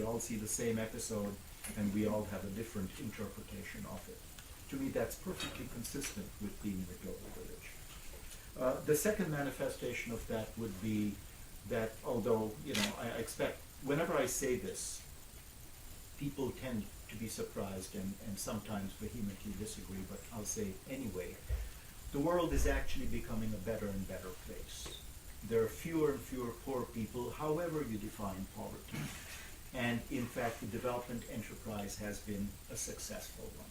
we all see the same episode, and we all have a different interpretation of it. To me, that's perfectly consistent with being the global village. The second manifestation of that would be that, although, I expect, whenever I say this, people tend to be surprised and sometimes vehemently disagree, but I'll say it anyway. The world is actually becoming a better and better place. There are fewer and fewer poor people, however you define poverty. And in fact, the development enterprise has been a successful one.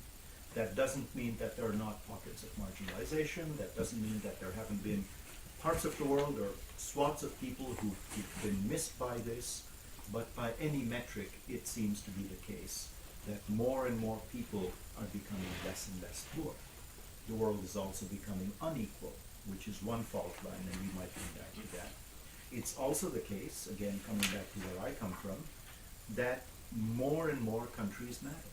That doesn't mean that there are not pockets of marginalization. That doesn't mean that there haven't been parts of the world or swaths of people who've been missed by this. But by any metric, it seems to be the case that more and more people are becoming less and less poor. The world is also becoming unequal, which is one fault line, and we might come back to that. It's also the case, again, coming back to where I come from, that more and more countries matter.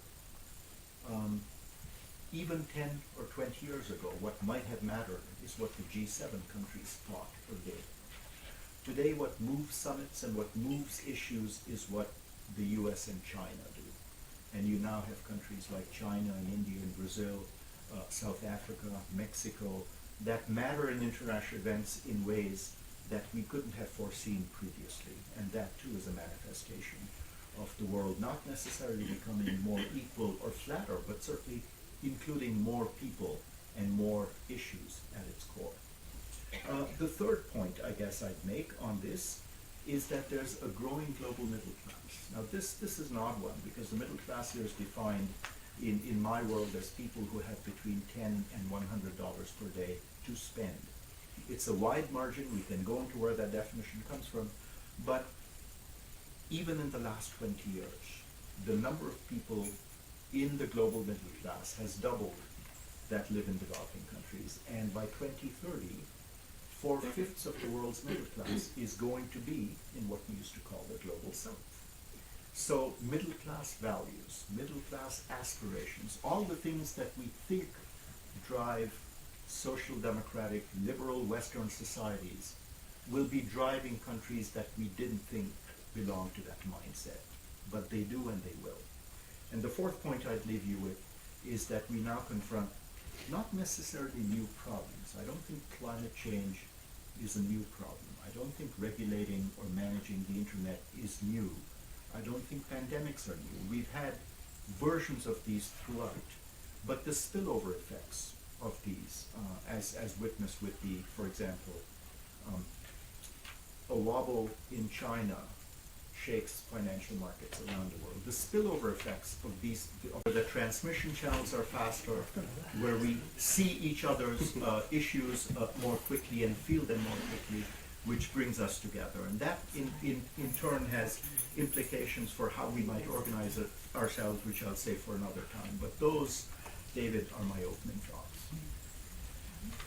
Even 10 or 20 years ago, what might have mattered is what the G7 countries thought or did. Today, what moves summits and what moves issues is what the US and China do. And you now have countries like China and India and Brazil, South Africa, Mexico, that matter in international events in ways that we couldn't have foreseen previously. And that too is a manifestation of the world not necessarily becoming more equal or flatter, but certainly including more people and more issues at its core. The third point I guess I'd make on this is that there's a growing global middle class. Now this is an odd one, because the middle class here is defined in my world as people who have between $10 and $100 per day to spend. It's a wide margin. We can go into where that definition comes from, but even in the last 20 years, the number of people in the global middle class has doubled that live in developing countries, and by 2030, 4/5 of the world's middle class is going to be in what we used to call the global south. So middle class values, middle class aspirations, all the things that we think drive social democratic, liberal Western societies will be driving countries that we didn't think belonged to that mindset. But they do, and they will. And the fourth point I'd leave you with is that we now confront not necessarily new problems. I don't think climate change is a new problem. I don't think regulating or managing the internet is new. I don't think pandemics are new. We've had versions of these throughout. But the spillover effects of these, as witnessed with the, for example, a wobble in China shakes financial markets around the world. The spillover effects of these, the transmission channels are faster, where we see each other's issues more quickly and feel them more quickly, which brings us together. And that in turn has implications for how we might organize it ourselves, which I'll say for another time. But those, David, are my opening thoughts.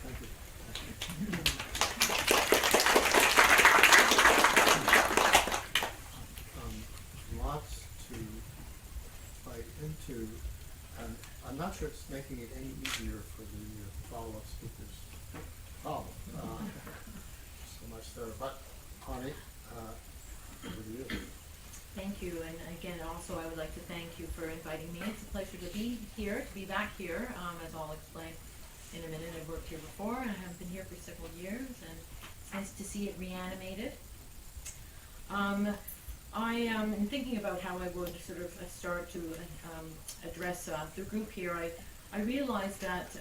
Thank you. Lots to bite into, and I'm not sure it's making it any easier for the follow-up speakers. So much there. But, Connie, over to you. Thank you, and again, also I would like to thank you for inviting me. It's a pleasure to be here, to be back here, as I'll explain in a minute. I've worked here before, and I have been here for several years, and it's nice to see it reanimated. In thinking about how I would sort of start to address the group here, I realized that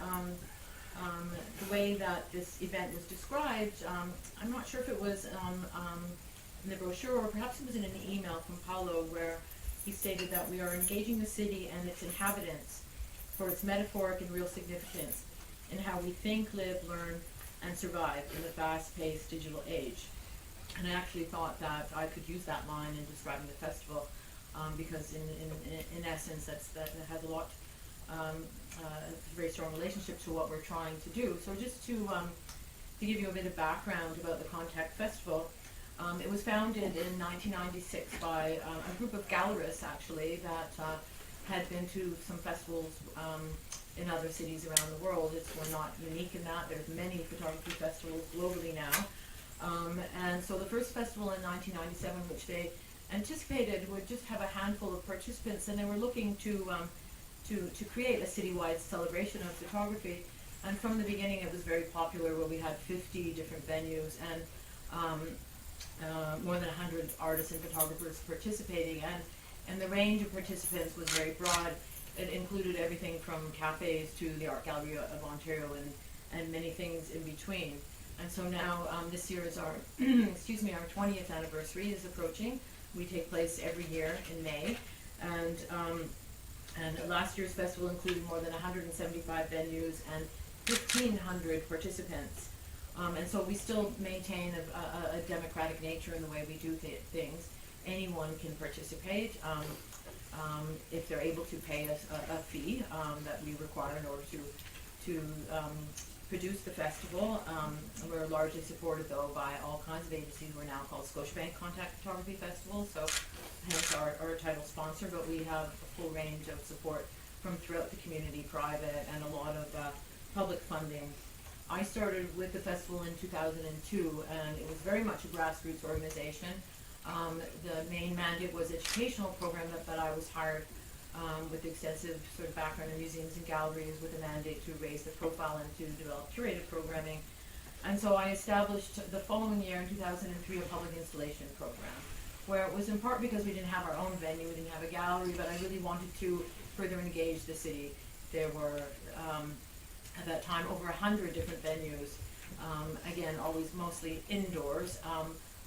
the way that this event was described, I'm not sure if it was in the brochure or perhaps it was in an email from Paulo, where he stated that we are engaging the city and its inhabitants for its metaphoric and real significance in how we think, live, learn, and survive in the fast-paced digital age. And I actually thought that I could use that line in describing the festival, because in essence that has a lot, a very strong relationship to what we're trying to do. So just to give you a bit of background about the Contact Festival, it was founded in 1996 by a group of gallerists actually that had been to some festivals in other cities around the world. We're not unique in that. There's many photography festivals globally now. And so the first festival in 1997, which they anticipated would just have a handful of participants, and they were looking to create a citywide celebration of photography. And from the beginning, it was very popular, where we had 50 different venues and more than 100 artists and photographers participating. And the range of participants was very broad. It included everything from cafes to the Art Gallery of Ontario and many things in between. And so now this year is our excuse me, our 20th anniversary is approaching. We take place every year in May, and last year's festival included more than 175 venues and 1,500 participants. And so we still maintain a democratic nature in the way we do things. Anyone can participate if they're able to pay a fee that we require in order to produce the festival. We're largely supported, though, by all kinds of agencies. We're now called Scotiabank Contact Photography Festival, so hence our title sponsor, but we have a full range of support from throughout the community, private and a lot of public funding. I started with the festival in 2002, and it was very much a grassroots organization. The main mandate was educational program that I was hired with extensive sort of background in museums and galleries, with a mandate to raise the profile and to develop curated programming. And so I established the following year in 2003 a public installation program, where it was in part because we didn't have our own venue, we didn't have a gallery, but I really wanted to further engage the city. There were at that time over 100 different venues, again always mostly indoors,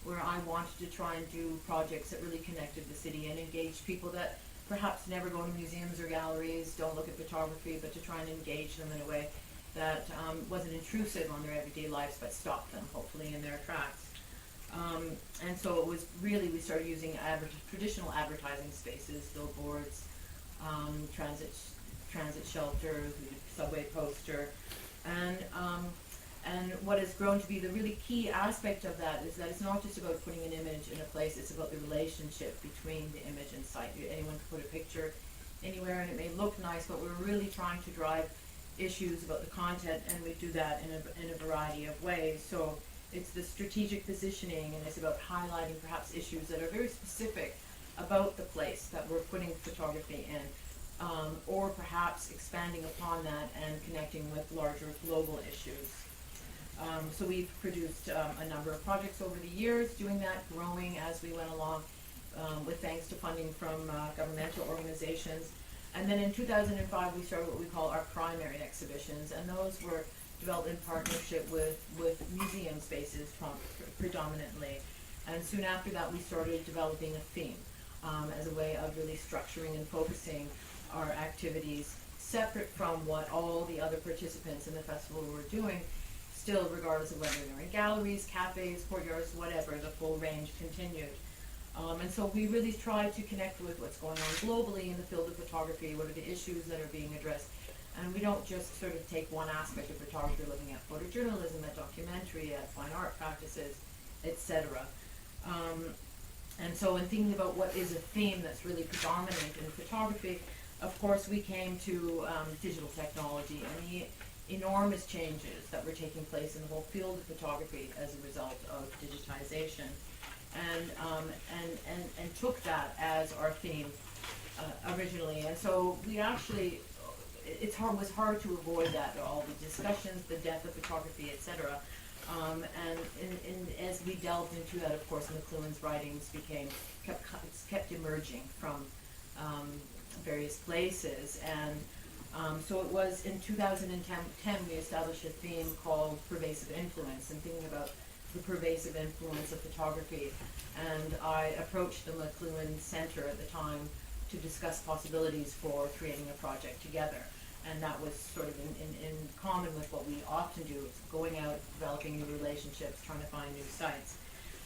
where I wanted to try and do projects that really connected the city and engaged people that perhaps never go to museums or galleries, don't look at photography, but to try and engage them in a way that wasn't intrusive on their everyday lives, but stopped them, hopefully, in their tracks. And so it was really, we started using traditional advertising spaces, billboards, transit shelters, subway poster, and what has grown to be the really key aspect of that is that it's not just about putting an image in a place, it's about the relationship between the image and site. Anyone can put a picture anywhere and it may look nice, but we're really trying to drive issues about the content, and we do that in a variety of ways. So it's the strategic positioning, and it's about highlighting perhaps issues that are very specific about the place that we're putting photography in, or perhaps expanding upon that and connecting with larger global issues. So we've produced a number of projects over the years, doing that, growing as we went along, with thanks to funding from governmental organizations. And then in 2005, we started what we call our primary exhibitions, and those were developed in partnership with museum spaces predominantly. And soon after that, we started developing a theme as a way of really structuring and focusing our activities separate from what all the other participants in the festival were doing, still regardless of whether they're in galleries, cafes, courtyards, whatever, the full range continued. And so we really tried to connect with what's going on globally in the field of photography, what are the issues that are being addressed. And we don't just sort of take one aspect of photography, looking at photojournalism, at documentary, at fine art practices, etc. And so in thinking about what is a theme that's really predominant in photography, of course we came to digital technology and the enormous changes that were taking place in the whole field of photography as a result of digitization, and took that as our theme originally. And so we actually, was hard to avoid that, all the discussions, the death of photography, etc. And as we delved into that, of course, McLuhan's writings kept emerging from various places, and so it was in 2010 we established a theme called Pervasive Influence, and thinking about the pervasive influence of photography. And I approached the McLuhan Center at the time to discuss possibilities for creating a project together. And that was sort of in common with what we often do, it's going out, developing new relationships, trying to find new sites.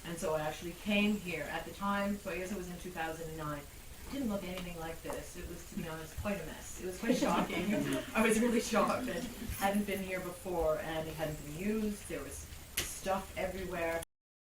And so I actually came here at the time, so I guess it was in 2009. It didn't look anything like this. It was, to be honest, quite a mess. It was quite shocking. I was really shocked. It hadn't been here before, and it hadn't been used. There was stuff everywhere.